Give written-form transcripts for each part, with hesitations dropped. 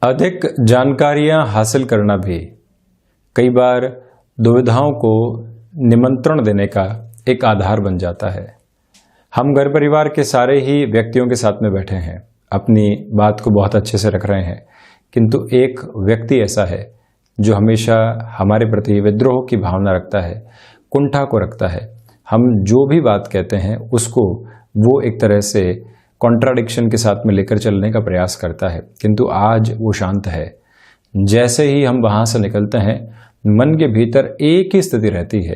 अधिक जानकारियां हासिल करना भी कई बार दुविधाओं को निमंत्रण देने का एक आधार बन जाता है। हम घर परिवार के सारे ही व्यक्तियों के साथ में बैठे हैं, अपनी बात को बहुत अच्छे से रख रहे हैं, किंतु एक व्यक्ति ऐसा है जो हमेशा हमारे प्रति विद्रोह की भावना रखता है, कुंठा को रखता है। हम जो भी बात कहते हैं उसको वो एक तरह से कॉन्ट्राडिक्शन के साथ में लेकर चलने का प्रयास करता है, किंतु आज वो शांत है। जैसे ही हम वहाँ से निकलते हैं, मन के भीतर एक ही स्थिति रहती है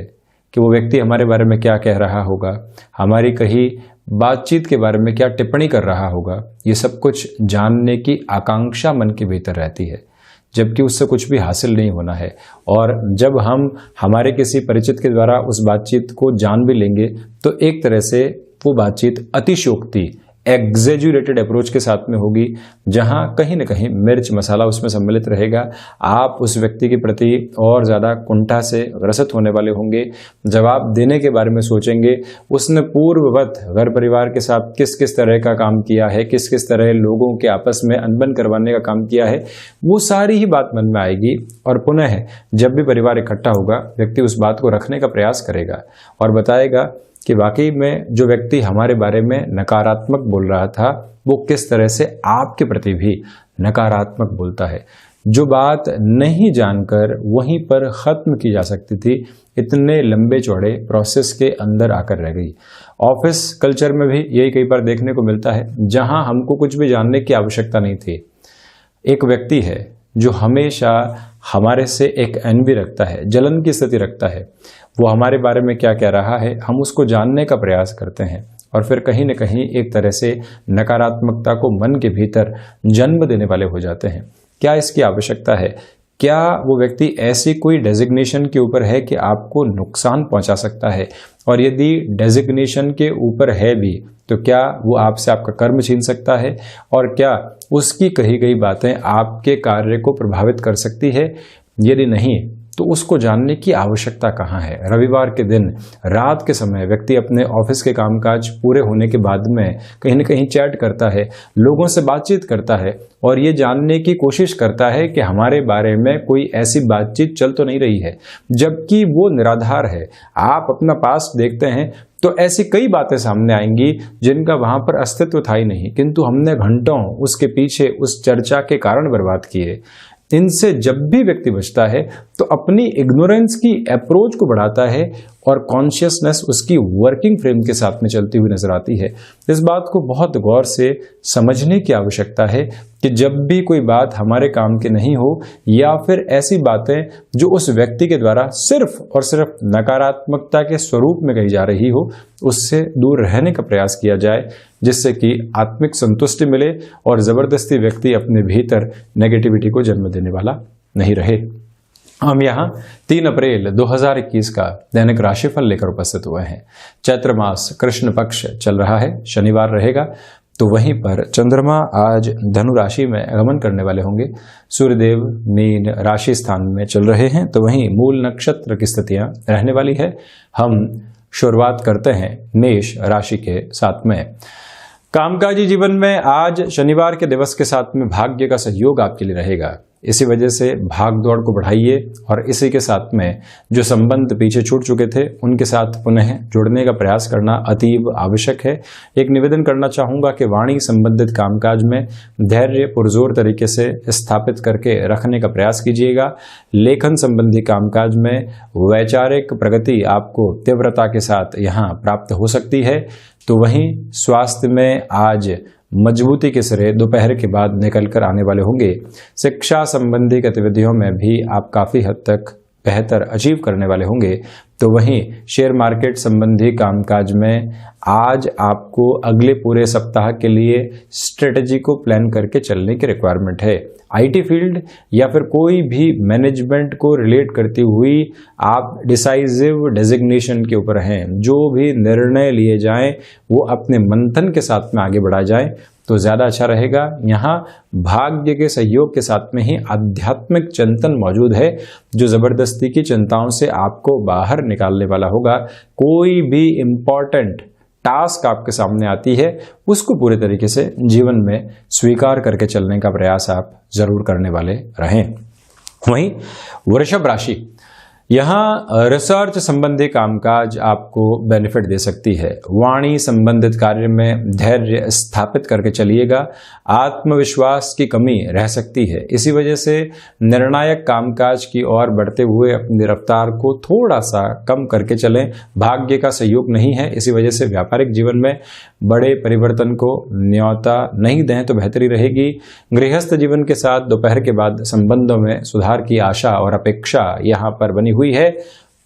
कि वो व्यक्ति हमारे बारे में क्या कह रहा होगा, हमारी कही बातचीत के बारे में क्या टिप्पणी कर रहा होगा। ये सब कुछ जानने की आकांक्षा मन के भीतर रहती है, जबकि उससे कुछ भी हासिल नहीं होना है। और जब हम हमारे किसी परिचित के द्वारा उस बातचीत को जान भी लेंगे तो एक तरह से वो बातचीत अतिशयोक्ति, एग्जेजुरेटेड अप्रोच के साथ में होगी, जहां कहीं न कहीं मिर्च मसाला उसमें सम्मिलित रहेगा। आप उस व्यक्ति के प्रति और ज़्यादा कुंठा से ग्रसित होने वाले होंगे। जवाब देने के बारे में सोचेंगे, उसने पूर्ववत घर परिवार के साथ किस किस तरह का काम किया है, किस किस तरह लोगों के आपस में अनबन करवाने का काम किया है, वो सारी ही बात मन में आएगी। और पुनः जब भी परिवार इकट्ठा होगा, व्यक्ति उस बात को रखने का प्रयास करेगा और बताएगा कि वाकई में जो व्यक्ति हमारे बारे में नकारात्मक बोल रहा था, वो किस तरह से आपके प्रति भी नकारात्मक बोलता है। जो बात नहीं जानकर वहीं पर ख़त्म की जा सकती थी, इतने लंबे चौड़े प्रोसेस के अंदर आकर रह गई। ऑफिस कल्चर में भी यही कई बार देखने को मिलता है, जहां हमको कुछ भी जानने की आवश्यकता नहीं थी। एक व्यक्ति है जो हमेशा हमारे से एक एनवी रखता है, जलन की स्थिति रखता है। वो हमारे बारे में क्या कह रहा है, हम उसको जानने का प्रयास करते हैं और फिर कहीं न कहीं एक तरह से नकारात्मकता को मन के भीतर जन्म देने वाले हो जाते हैं। क्या इसकी आवश्यकता है? क्या वो व्यक्ति ऐसी कोई डेजिग्नेशन के ऊपर है कि आपको नुकसान पहुंचा सकता है? और यदि डेजिग्नेशन के ऊपर है भी तो क्या वो आपसे आपका कर्म छीन सकता है? और क्या उसकी कही गई बातें आपके कार्य को प्रभावित कर सकती है? यदि नहीं, तो उसको जानने की आवश्यकता कहाँ है? रविवार के दिन रात के समय व्यक्ति अपने ऑफिस के कामकाज पूरे होने के बाद में कहीं न कहीं चैट करता है, लोगों से बातचीत करता है और ये जानने की कोशिश करता है कि हमारे बारे में कोई ऐसी बातचीत चल तो नहीं रही है, जबकि वो निराधार है। आप अपना पास्ट देखते हैं तो ऐसी कई बातें सामने आएंगी जिनका वहां पर अस्तित्व था ही नहीं, किंतु हमने घंटों उसके पीछे उस चर्चा के कारण बर्बाद किए। इनसे जब भी व्यक्ति बचता है तो अपनी इग्नोरेंस की अप्रोच को बढ़ाता है और कॉन्शियसनेस उसकी वर्किंग फ्रेम के साथ में चलती हुई नजर आती है। इस बात को बहुत गौर से समझने की आवश्यकता है कि जब भी कोई बात हमारे काम की नहीं हो या फिर ऐसी बातें जो उस व्यक्ति के द्वारा सिर्फ और सिर्फ नकारात्मकता के स्वरूप में कही जा रही हो, उससे दूर रहने का प्रयास किया जाए, जिससे कि आत्मिक संतुष्टि मिले और जबरदस्ती व्यक्ति अपने भीतर नेगेटिविटी को जन्म देने वाला नहीं रहे। हम यहाँ 3 अप्रैल 2021 का दैनिक राशिफल लेकर उपस्थित हुए हैं। चैत्र मास कृष्ण पक्ष चल रहा है, शनिवार रहेगा, तो वहीं पर चंद्रमा आज धनु राशि में गमन करने वाले होंगे। सूर्यदेव मीन राशि स्थान में चल रहे हैं, तो वहीं मूल नक्षत्र की स्थितियां रहने वाली है। हम शुरुआत करते हैं मेष राशि के साथ में। कामकाजी जीवन में आज शनिवार के दिवस के साथ में भाग्य का सहयोग आपके लिए रहेगा। इसी वजह से भाग दौड़ को बढ़ाइए और इसी के साथ में जो संबंध पीछे छूट चुके थे उनके साथ पुनः जुड़ने का प्रयास करना अतीव आवश्यक है। एक निवेदन करना चाहूँगा कि वाणी संबंधित कामकाज में धैर्य पुरजोर तरीके से स्थापित करके रखने का प्रयास कीजिएगा। लेखन संबंधी कामकाज में वैचारिक प्रगति आपको तीव्रता के साथ यहाँ प्राप्त हो सकती है। तो वहीं स्वास्थ्य में आज मजबूती के सिरे दोपहर के बाद निकल कर आने वाले होंगे। शिक्षा संबंधी गतिविधियों में भी आप काफ़ी हद तक बेहतर अचीव करने वाले होंगे। तो वहीं शेयर मार्केट संबंधी कामकाज में आज आपको अगले पूरे सप्ताह के लिए स्ट्रेटजी को प्लान करके चलने की रिक्वायरमेंट है। आईटी फील्ड या फिर कोई भी मैनेजमेंट को रिलेट करती हुई आप डिसाइसिव डेजिग्नेशन के ऊपर हैं। जो भी निर्णय लिए जाएं वो अपने मंथन के साथ में आगे बढ़ा जाएं तो ज़्यादा अच्छा रहेगा। यहाँ भाग्य के सहयोग के साथ में ही आध्यात्मिक चिंतन मौजूद है जो ज़बरदस्ती की चिंताओं से आपको बाहर निकालने वाला होगा। कोई भी इम्पॉर्टेंट टास्क आपके सामने आती है उसको पूरे तरीके से जीवन में स्वीकार करके चलने का प्रयास आप जरूर करने वाले रहें। वहीं वृषभ राशि, यहाँ रिसर्च संबंधी कामकाज आपको बेनिफिट दे सकती है। वाणी संबंधित कार्य में धैर्य स्थापित करके चलिएगा। आत्मविश्वास की कमी रह सकती है, इसी वजह से निर्णायक कामकाज की ओर बढ़ते हुए अपनी रफ्तार को थोड़ा सा कम करके चलें। भाग्य का सहयोग नहीं है, इसी वजह से व्यापारिक जीवन में बड़े परिवर्तन को न्योता नहीं दें तो बेहतरी रहेगी। गृहस्थ जीवन के साथ दोपहर के बाद संबंधों में सुधार की आशा और अपेक्षा यहाँ पर बनी हुई है।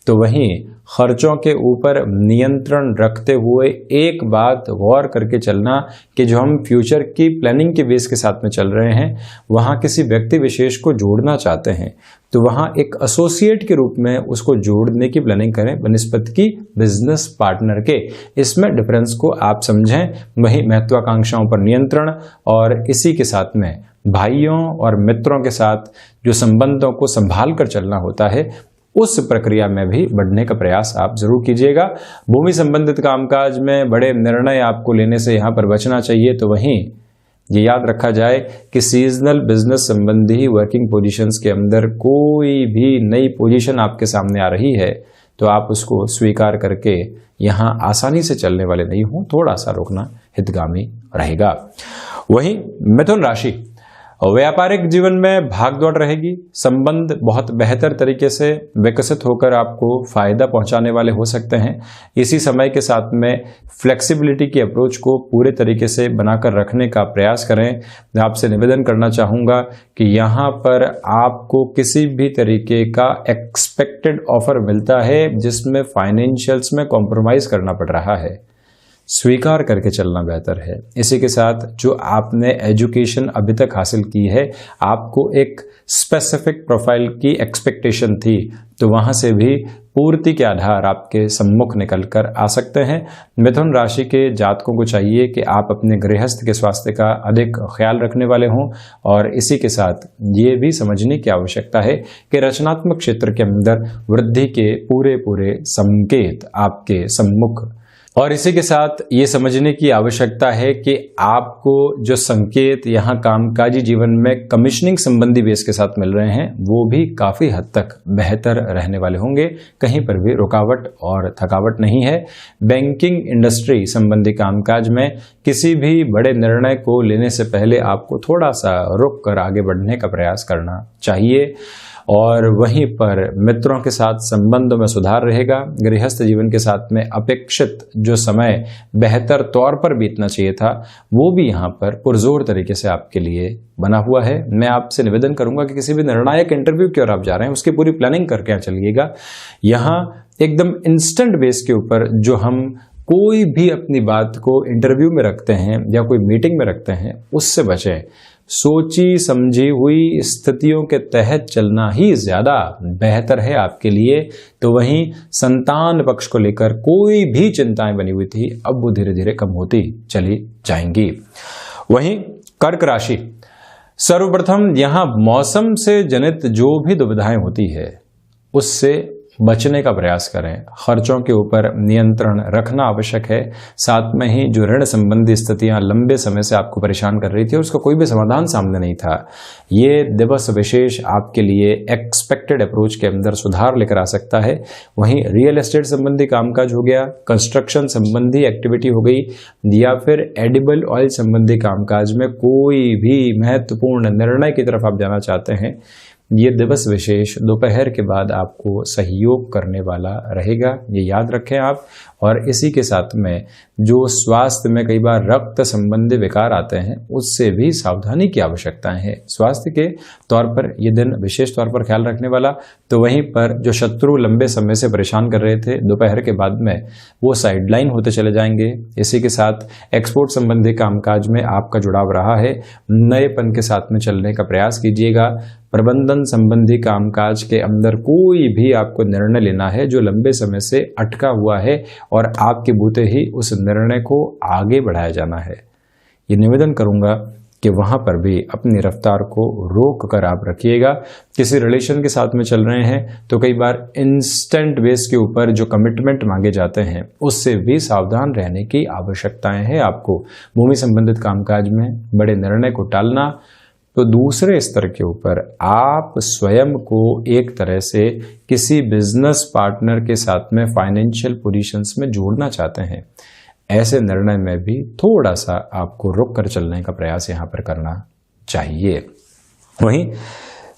तो वहीं खर्चों के ऊपर नियंत्रण रखते हुए एक बात गौर करके चलना कि जो हम फ्यूचर की प्लानिंग के बेस के साथ में चल रहे हैं, वहाँ किसी व्यक्ति विशेष को जोड़ना चाहते हैं तो वहाँ एक एसोसिएट के रूप में उसको जोड़ने की प्लानिंग करें बनिस्पत की बिजनेस पार्टनर के। इसमें डिफरेंस को आप समझें। वहीं महत्वाकांक्षाओं पर नियंत्रण और इसी के साथ में भाइयों और मित्रों के साथ जो संबंधों को संभाल कर चलना होता है उस प्रक्रिया में भी बढ़ने का प्रयास आप जरूर कीजिएगा। भूमि संबंधित कामकाज में बड़े निर्णय आपको लेने से यहाँ पर बचना चाहिए। तो वहीं ये याद रखा जाए कि सीजनल बिजनेस संबंधी वर्किंग पोजीशंस के अंदर कोई भी नई पोजीशन आपके सामने आ रही है तो आप उसको स्वीकार करके यहाँ आसानी से चलने वाले नहीं हो, थोड़ा सा रोकना हितगामी रहेगा। वहीं मिथुन राशि, व्यापारिक जीवन में भागदौड़ रहेगी। संबंध बहुत बेहतर तरीके से विकसित होकर आपको फायदा पहुंचाने वाले हो सकते हैं। इसी समय के साथ में फ्लेक्सिबिलिटी की अप्रोच को पूरे तरीके से बनाकर रखने का प्रयास करें। मैं आपसे निवेदन करना चाहूँगा कि यहाँ पर आपको किसी भी तरीके का एक्सपेक्टेड ऑफर मिलता है जिसमें फाइनेंशियल्स में कॉम्प्रोमाइज़ करना पड़ रहा है, स्वीकार करके चलना बेहतर है। इसी के साथ जो आपने एजुकेशन अभी तक हासिल की है, आपको एक स्पेसिफिक प्रोफाइल की एक्सपेक्टेशन थी तो वहां से भी पूर्ति के आधार आपके सम्मुख निकल कर आ सकते हैं। मिथुन राशि के जातकों को चाहिए कि आप अपने गृहस्थ के स्वास्थ्य का अधिक ख्याल रखने वाले हों और इसी के साथ ये भी समझने की आवश्यकता है कि रचनात्मक क्षेत्र के अंदर वृद्धि के पूरे संकेत आपके सम्मुख, और इसी के साथ ये समझने की आवश्यकता है कि आपको जो संकेत यहाँ कामकाजी जीवन में कमीशनिंग संबंधी बेस के साथ मिल रहे हैं वो भी काफ़ी हद तक बेहतर रहने वाले होंगे। कहीं पर भी रुकावट और थकावट नहीं है। बैंकिंग इंडस्ट्री संबंधी कामकाज में किसी भी बड़े निर्णय को लेने से पहले आपको थोड़ा सा रुक कर आगे बढ़ने का प्रयास करना चाहिए। और वहीं पर मित्रों के साथ संबंधों में सुधार रहेगा। गृहस्थ जीवन के साथ में अपेक्षित जो समय बेहतर तौर पर बीतना चाहिए था वो भी यहाँ पर पुरजोर तरीके से आपके लिए बना हुआ है। मैं आपसे निवेदन करूंगा कि किसी भी निर्णायक इंटरव्यू की ओर आप जा रहे हैं उसकी पूरी प्लानिंग करके चलिएगा। यहाँ एकदम इंस्टेंट बेस के ऊपर जो हम कोई भी अपनी बात को इंटरव्यू में रखते हैं या कोई मीटिंग में रखते हैं उससे बचें। सोची समझी हुई स्थितियों के तहत चलना ही ज्यादा बेहतर है आपके लिए। तो वहीं संतान पक्ष को लेकर कोई भी चिंताएं बनी हुई थी अब वो धीरे धीरे कम होती चली जाएंगी। वहीं कर्क राशि, सर्वप्रथम यहाँ मौसम से जनित जो भी दुविधाएं होती है उससे बचने का प्रयास करें। खर्चों के ऊपर नियंत्रण रखना आवश्यक है। साथ में ही जो ऋण संबंधी स्थितियां लंबे समय से आपको परेशान कर रही थी उसका कोई भी समाधान सामने नहीं था, ये दिवस विशेष आपके लिए एक्सपेक्टेड अप्रोच के अंदर सुधार लेकर आ सकता है। वहीं रियल एस्टेट संबंधी कामकाज हो गया, कंस्ट्रक्शन संबंधी एक्टिविटी हो गई या फिर एडिबल ऑयल संबंधी कामकाज में कोई भी महत्वपूर्ण निर्णय की तरफ आप जाना चाहते हैं, ये दिवस विशेष दोपहर के बाद आपको सहयोग करने वाला रहेगा, ये याद रखें आप। और इसी के साथ में जो स्वास्थ्य में कई बार रक्त संबंधी विकार आते हैं उससे भी सावधानी की आवश्यकताएं हैं। स्वास्थ्य के तौर पर ये दिन विशेष तौर पर ख्याल रखने वाला। तो वहीं पर जो शत्रु लंबे समय से परेशान कर रहे थे दोपहर के बाद में वो साइडलाइन होते चले जाएंगे। इसी के साथ एक्सपोर्ट संबंधी कामकाज में आपका जुड़ाव रहा है, नएपन के साथ में चलने का प्रयास कीजिएगा। प्रबंधन संबंधी कामकाज के अंदर कोई भी आपको निर्णय लेना है जो लंबे समय से अटका हुआ है और आपके बूते ही उस निर्णय को आगे बढ़ाया जाना है। ये निवेदन करूंगा कि वहां पर भी अपनी रफ्तार को रोक कर आप रखिएगा। किसी रिलेशन के साथ में चल रहे हैं तो कई बार इंस्टेंट बेस के ऊपर जो कमिटमेंट मांगे जाते हैं उससे भी सावधान रहने की आवश्यकताएं हैं आपको। भूमि संबंधित कामकाज में बड़े निर्णय को टालना। तो दूसरे स्तर के ऊपर आप स्वयं को एक तरह से किसी बिजनेस पार्टनर के साथ में फाइनेंशियल पोजीशंस में जोड़ना चाहते हैं, ऐसे निर्णय में भी थोड़ा सा आपको रुक कर चलने का प्रयास यहां पर करना चाहिए। वहीं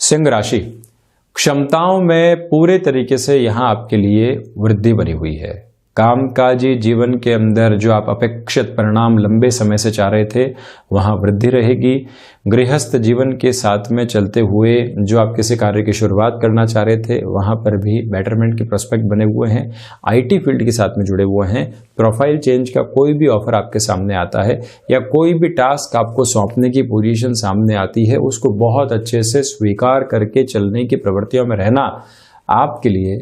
सिंह राशि, क्षमताओं में पूरे तरीके से यहां आपके लिए वृद्धि बनी हुई है। कामकाजी जीवन के अंदर जो आप अपेक्षित परिणाम लंबे समय से चाह रहे थे वहां वृद्धि रहेगी। गृहस्थ जीवन के साथ में चलते हुए जो आप किसी कार्य की शुरुआत करना चाह रहे थे वहां पर भी बेटरमेंट के प्रोस्पेक्ट बने हुए हैं। आईटी फील्ड के साथ में जुड़े हुए हैं। प्रोफाइल चेंज का कोई भी ऑफर आपके सामने आता है या कोई भी टास्क आपको सौंपने की पोजीशन सामने आती है, उसको बहुत अच्छे से स्वीकार करके चलने की प्रवृत्तियों में रहना आपके लिए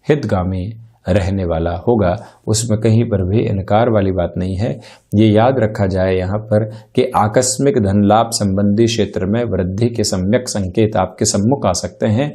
हितगामी रहने वाला होगा। उसमें कहीं पर भी इनकार वाली बात नहीं है। ये याद रखा जाए यहाँ पर कि आकस्मिक धन लाभ संबंधी क्षेत्र में वृद्धि के सम्यक संकेत आपके सम्मुख आ सकते हैं।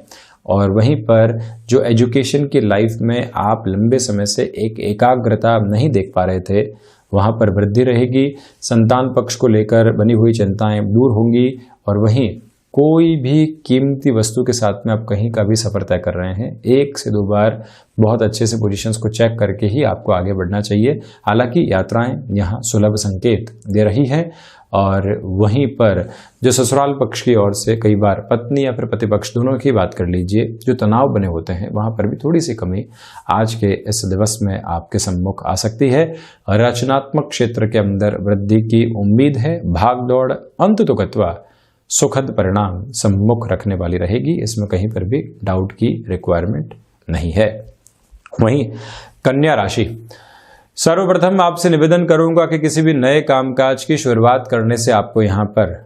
और वहीं पर जो एजुकेशन की लाइफ में आप लंबे समय से एक एकाग्रता नहीं देख पा रहे थे वहाँ पर वृद्धि रहेगी। संतान पक्ष को लेकर बनी हुई चिंताएं दूर होंगी। और वहीं कोई भी कीमती वस्तु के साथ में आप कहीं का भी सफर तय कर रहे हैं, 1 से 2 बार बहुत अच्छे से पोजीशंस को चेक करके ही आपको आगे बढ़ना चाहिए। हालांकि यात्राएं यहाँ सुलभ संकेत दे रही है। और वहीं पर जो ससुराल पक्ष की ओर से कई बार पत्नी या फिर पति पक्ष दोनों की बात कर लीजिए, जो तनाव बने होते हैं वहां पर भी थोड़ी सी कमी आज के इस दिवस में आपके सम्मुख आ सकती है। रचनात्मक क्षेत्र के अंदर वृद्धि की उम्मीद है। भाग दौड़ अंततोगत्वा सुखद परिणाम सम्मुख रखने वाली रहेगी, इसमें कहीं पर भी डाउट की रिक्वायरमेंट नहीं है। वहीं कन्या राशि, सर्वप्रथम आपसे निवेदन करूंगा कि किसी भी नए कामकाज की शुरुआत करने से आपको यहां पर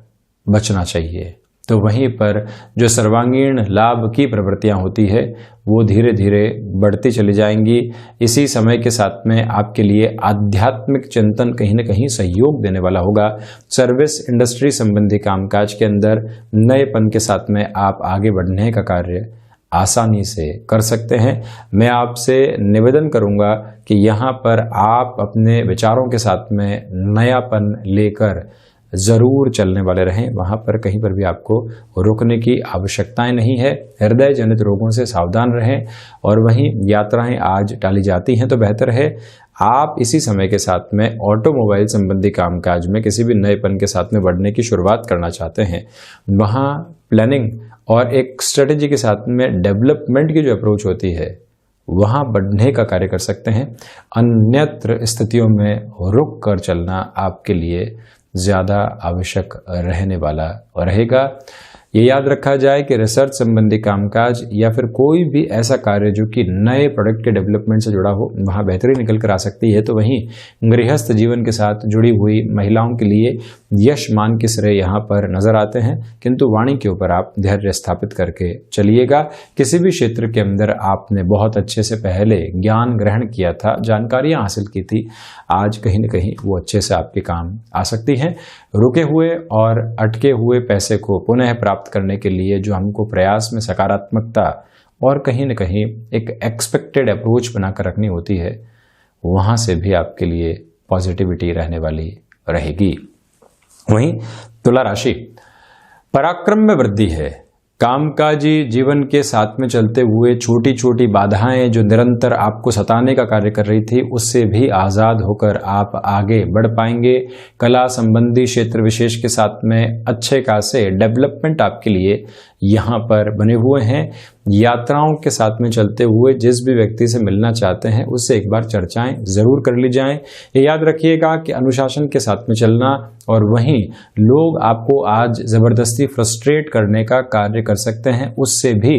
बचना चाहिए। तो वहीं पर जो सर्वांगीण लाभ की प्रवृत्तियां होती है वो धीरे धीरे बढ़ती चली जाएंगी। इसी समय के साथ में आपके लिए आध्यात्मिक चिंतन कहीं न कहीं सहयोग देने वाला होगा। सर्विस इंडस्ट्री संबंधी कामकाज के अंदर नएपन के साथ में आप आगे बढ़ने का कार्य आसानी से कर सकते हैं। मैं आपसे निवेदन करूंगा कि यहाँ पर आप अपने विचारों के साथ में नयापन लेकर जरूर चलने वाले रहें। वहां पर कहीं पर भी आपको रुकने की आवश्यकताएं नहीं है। हृदय जनित रोगों से सावधान रहें। और वहीं यात्राएं आज टाली जाती हैं तो बेहतर है आप इसी समय के साथ में ऑटोमोबाइल संबंधी कामकाज में किसी भी नएपन के साथ में बढ़ने की शुरुआत करना चाहते हैं, वहां प्लानिंग और एक स्ट्रेटेजी के साथ में डेवलपमेंट की जो अप्रोच होती है वहां बढ़ने का कार्य कर सकते हैं। अन्यत्र स्थितियों में रुक कर चलना आपके लिए ज्यादा आवश्यक रहने वाला रहेगा। ये याद रखा जाए कि रिसर्च संबंधी कामकाज या फिर कोई भी ऐसा कार्य जो कि नए प्रोडक्ट के डेवलपमेंट से जुड़ा हो वहाँ बेहतरी निकल कर आ सकती है। तो वहीं गृहस्थ जीवन के साथ जुड़ी हुई महिलाओं के लिए यश मान के सिरे यहाँ पर नजर आते हैं, किंतु वाणी के ऊपर आप धैर्य स्थापित करके चलिएगा। किसी भी क्षेत्र के अंदर आपने बहुत अच्छे से पहले ज्ञान ग्रहण किया था, जानकारियां हासिल की थी, आज कहीं न कहीं वो अच्छे से आपके काम आ सकती हैं। रुके हुए और अटके हुए पैसे को पुनः प्राप्त करने के लिए जो हमको प्रयास में सकारात्मकता और कहीं न कहीं एक एक्सपेक्टेड अप्रोच बनाकर रखनी होती है, वहां से भी आपके लिए पॉजिटिविटी रहने वाली रहेगी। वहीं तुला राशि, पराक्रम में वृद्धि है। कामकाजी जीवन के साथ में चलते हुए छोटी छोटी बाधाएं जो निरंतर आपको सताने का कार्य कर रही थी उससे भी आज़ाद होकर आप आगे बढ़ पाएंगे। कला संबंधी क्षेत्र विशेष के साथ में अच्छे खासे डेवलपमेंट आपके लिए यहाँ पर बने हुए हैं। यात्राओं के साथ में चलते हुए जिस भी व्यक्ति से मिलना चाहते हैं उससे एक बार चर्चाएं जरूर कर ली जाएं। ये याद रखिएगा कि अनुशासन के साथ में चलना और वहीं लोग आपको आज जबरदस्ती फ्रस्ट्रेट करने का कार्य कर सकते हैं, उससे भी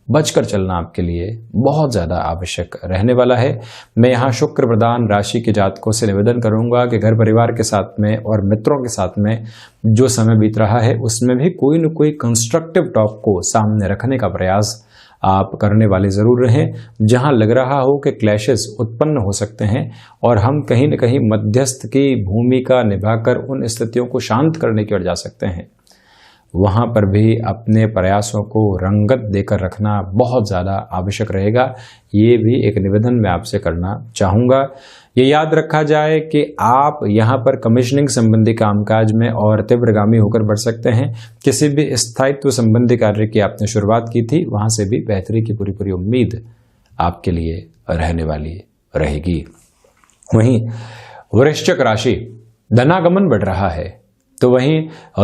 बचकर चलना आपके लिए बहुत ज़्यादा आवश्यक रहने वाला है। मैं यहाँ शुक्र प्रधान राशि के जातकों से निवेदन करूंगा कि घर परिवार के साथ में और मित्रों के साथ में जो समय बीत रहा है उसमें भी कोई न कोई कंस्ट्रक्टिव टॉक को सामने रखने का प्रयास आप करने वाले जरूर रहें। जहां लग रहा हो कि क्लैशेस उत्पन्न हो सकते हैं और हम कहीं न कहीं मध्यस्थ की भूमिका निभाकर उन स्थितियों को शांत करने की ओर जा सकते हैं, वहां पर भी अपने प्रयासों को रंगत देकर रखना बहुत ज़्यादा आवश्यक रहेगा। ये भी एक निवेदन मैं आपसे करना चाहूँगा। ये याद रखा जाए कि आप यहाँ पर कमीशनिंग संबंधी कामकाज में और तीव्रगामी होकर बढ़ सकते हैं। किसी भी स्थायित्व संबंधी कार्य की आपने शुरुआत की थी, वहां से भी बेहतरी की पूरी पूरी उम्मीद आपके लिए रहने वाली रहेगी। वहीं वृश्चिक राशि, धनागमन बढ़ रहा है, तो वहीं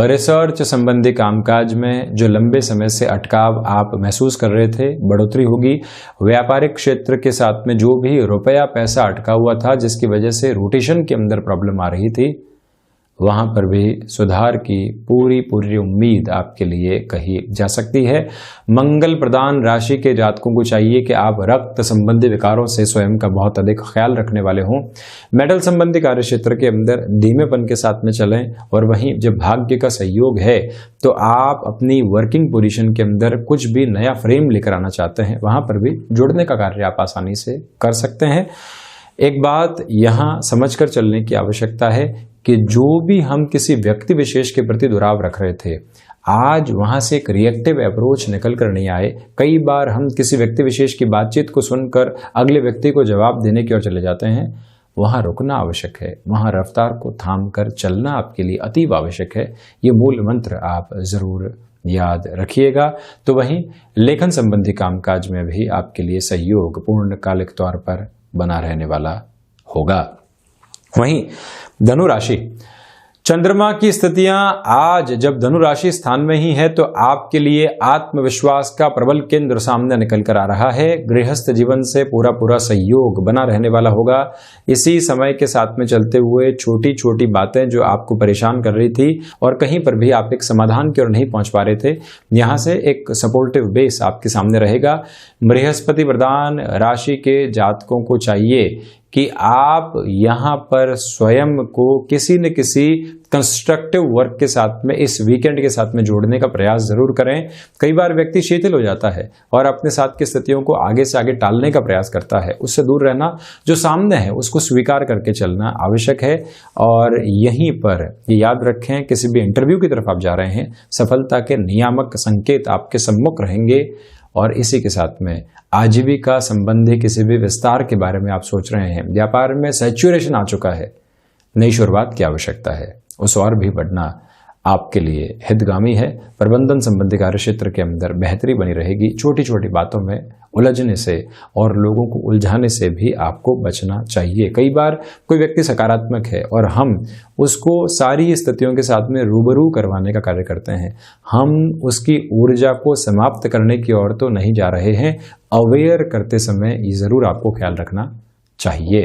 रिसर्च संबंधी कामकाज में जो लंबे समय से अटकाव आप महसूस कर रहे थे, बढ़ोतरी होगी। व्यापारिक क्षेत्र के साथ में जो भी रुपया पैसा अटका हुआ था, जिसकी वजह से रोटेशन के अंदर प्रॉब्लम आ रही थी, वहां पर भी सुधार की पूरी पूरी उम्मीद आपके लिए कही जा सकती है। मंगल प्रदान राशि के जातकों को चाहिए कि आप रक्त संबंधी विकारों से स्वयं का बहुत अधिक ख्याल रखने वाले हों। मेटल संबंधी कार्य क्षेत्र के अंदर धीमेपन के साथ में चलें, और वहीं जब भाग्य का सहयोग है तो आप अपनी वर्किंग पोजीशन के अंदर कुछ भी नया फ्रेम लेकर आना चाहते हैं, वहां पर भी जुड़ने का कार्य आप आसानी से कर सकते हैं। एक बात यहां समझकर चलने की आवश्यकता है कि जो भी हम किसी व्यक्ति विशेष के प्रति दुराव रख रहे थे, आज वहां से एक रिएक्टिव अप्रोच निकल कर नहीं आए। कई बार हम किसी व्यक्ति विशेष की बातचीत को सुनकर अगले व्यक्ति को जवाब देने की ओर चले जाते हैं। वहां रुकना आवश्यक है, वहां रफ्तार को थाम कर चलना आपके लिए अतीव आवश्यक है। ये मूल मंत्र आप जरूर याद रखिएगा। तो वहीं लेखन संबंधी कामकाज में भी आपके लिए सहयोग पूर्णकालिक तौर पर बना रहने वाला होगा। वहीं धनु राशि, चंद्रमा की स्थितियां आज जब धनु राशि स्थान में ही है, तो आपके लिए आत्मविश्वास का प्रबल केंद्र सामने निकल कर आ रहा है। गृहस्थ जीवन से पूरा पूरा सहयोग बना रहने वाला होगा। इसी समय के साथ में चलते हुए छोटी छोटी बातें जो आपको परेशान कर रही थी और कहीं पर भी आप एक समाधान की ओर नहीं पहुंच पा रहे थे, यहां से एक सपोर्टिव बेस आपके सामने रहेगा। बृहस्पति प्रधान राशि के जातकों को चाहिए कि आप यहां पर स्वयं को किसी न किसी कंस्ट्रक्टिव वर्क के साथ में इस वीकेंड के साथ में जोड़ने का प्रयास जरूर करें। कई बार व्यक्ति शिथिल हो जाता है और अपने साथ की स्थितियों को आगे से आगे टालने का प्रयास करता है। उससे दूर रहना, जो सामने है उसको स्वीकार करके चलना आवश्यक है। और यहीं पर ये याद रखें, किसी भी इंटरव्यू की तरफ आप जा रहे हैं, सफलता के नियामक संकेत आपके सम्मुख रहेंगे। और इसी के साथ में आजीविका संबंधी किसी भी विस्तार के बारे में आप सोच रहे हैं, व्यापार में सैचुरेशन आ चुका है, नई शुरुआत की आवश्यकता है, उस और भी बढ़ना आपके लिए हितगामी है। प्रबंधन संबंधी कार्य क्षेत्र के अंदर बेहतरी बनी रहेगी। छोटी छोटी बातों में उलझने से और लोगों को उलझाने से भी आपको बचना चाहिए। कई बार कोई व्यक्ति सकारात्मक है और हम उसको सारी स्थितियों के साथ में रूबरू करवाने का कार्य करते हैं, हम उसकी ऊर्जा को समाप्त करने की ओर तो नहीं जा रहे हैं। अवेयर करते समय ये जरूर आपको ख्याल रखना चाहिए।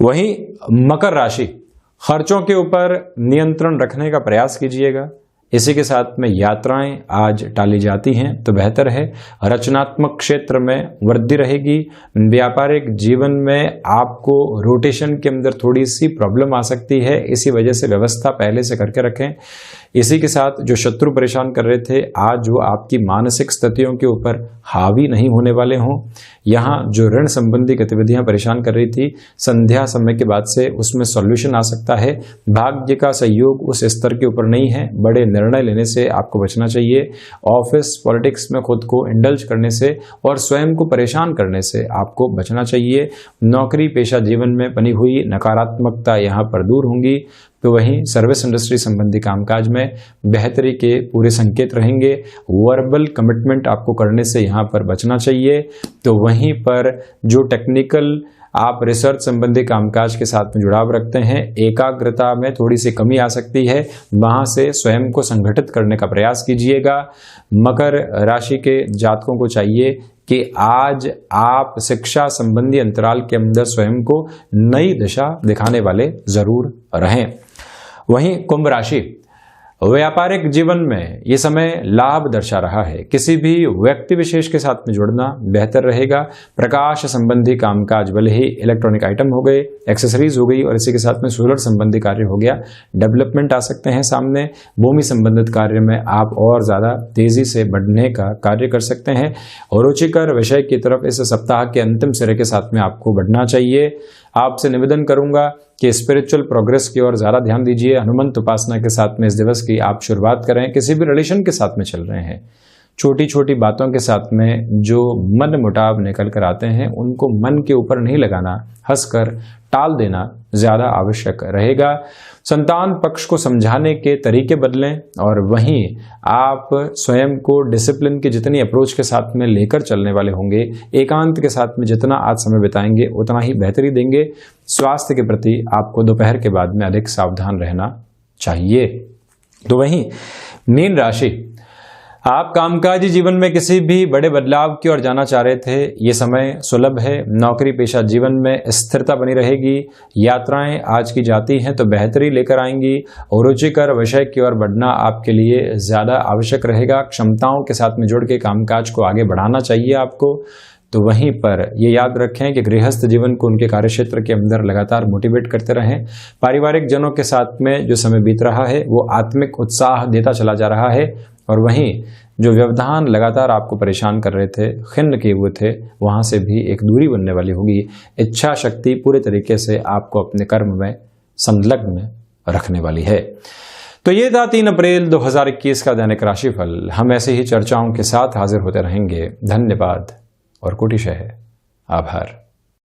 वहीं मकर राशि, खर्चों के ऊपर नियंत्रण रखने का प्रयास कीजिएगा। इसी के साथ में यात्राएं आज टाली जाती हैं तो बेहतर है। रचनात्मक क्षेत्र में वृद्धि रहेगी। व्यापारिक जीवन में आपको रोटेशन के अंदर थोड़ी सी प्रॉब्लम आ सकती है, इसी वजह से व्यवस्था पहले से करके रखें। इसी के साथ जो शत्रु परेशान कर रहे थे, आज वो आपकी मानसिक स्थितियों के ऊपर हावी नहीं होने वाले हों। यहाँ जो ऋण संबंधी गतिविधियां परेशान कर रही थी, संध्या समय के बाद से उसमें सॉल्यूशन आ सकता है। भाग्य का सहयोग उस स्तर के ऊपर नहीं है, बड़े निर्णय लेने से आपको बचना चाहिए। ऑफिस पॉलिटिक्स में खुद को इंडल्ज करने से और स्वयं को परेशान करने से आपको बचना चाहिए। नौकरी पेशा जीवन में बनी हुई नकारात्मकता यहाँ पर दूर होंगी। तो वहीं सर्विस इंडस्ट्री संबंधी कामकाज में बेहतरी के पूरे संकेत रहेंगे। वर्बल कमिटमेंट आपको करने से यहाँ पर बचना चाहिए। तो वहीं पर जो टेक्निकल आप रिसर्च संबंधी कामकाज के साथ में जुड़ाव रखते हैं, एकाग्रता में थोड़ी सी कमी आ सकती है, वहां से स्वयं को संगठित करने का प्रयास कीजिएगा। मकर राशि के जातकों को चाहिए कि आज आप शिक्षा संबंधी अंतराल के अंदर स्वयं को नई दिशा दिखाने वाले जरूर रहें। वहीं कुंभ राशि, व्यापारिक जीवन में ये समय लाभ दर्शा रहा है। किसी भी व्यक्ति विशेष के साथ में जुड़ना बेहतर रहेगा। प्रकाश संबंधी कामकाज, भले ही इलेक्ट्रॉनिक आइटम हो गए, एक्सेसरीज हो गई और इसी के साथ में सोलर संबंधी कार्य हो गया, डेवलपमेंट आ सकते हैं सामने। भूमि संबंधित कार्य में आप और ज्यादा तेजी से बढ़ने का कार्य कर सकते हैं। और रुचिकर विषय की तरफ इस सप्ताह के अंतिम सिरे के साथ में आपको बढ़ना चाहिए। आपसे निवेदन करूंगा कि स्पिरिचुअल प्रोग्रेस की ओर ज्यादा ध्यान दीजिए। हनुमंत उपासना के साथ में इस दिवस की आप शुरुआत करें। किसी भी रिलेशन के साथ में चल रहे हैं, छोटी छोटी बातों के साथ में जो मन मुटाव निकल कर आते हैं उनको मन के ऊपर नहीं लगाना, हंसकर टाल देना ज्यादा आवश्यक रहेगा। संतान पक्ष को समझाने के तरीके बदलें और वहीं आप स्वयं को डिसिप्लिन की जितनी अप्रोच के साथ में लेकर चलने वाले होंगे, एकांत के साथ में जितना आज समय बिताएंगे उतना ही बेहतरी देंगे। स्वास्थ्य के प्रति आपको दोपहर के बाद में अधिक सावधान रहना चाहिए। तो वहीं मीन राशि, आप कामकाजी जीवन में किसी भी बड़े बदलाव की ओर जाना चाह रहे थे, ये समय सुलभ है। नौकरी पेशा जीवन में स्थिरता बनी रहेगी। यात्राएं आज की जाती हैं तो बेहतरी लेकर आएंगी और रुचिकर विषय की ओर बढ़ना आपके लिए ज्यादा आवश्यक रहेगा। क्षमताओं के साथ में जुड़ के कामकाज को आगे बढ़ाना चाहिए आपको। तो वहीं पर ये याद रखें कि गृहस्थ जीवन को उनके कार्यक्षेत्र के अंदर लगातार मोटिवेट करते रहें। पारिवारिक जनों के साथ में जो समय बीत रहा है वो आत्मिक उत्साह देता चला जा रहा है। और वहीं जो व्यवधान लगातार आपको परेशान कर रहे थे, खिन्न किए हुए थे, वहां से भी एक दूरी बनने वाली होगी। इच्छा शक्ति पूरे तरीके से आपको अपने कर्म में संलग्न रखने वाली है। तो ये था 3 अप्रैल 2021 का दैनिक राशिफल। हम ऐसे ही चर्चाओं के साथ हाजिर होते रहेंगे। धन्यवाद और कोटिशः आभार।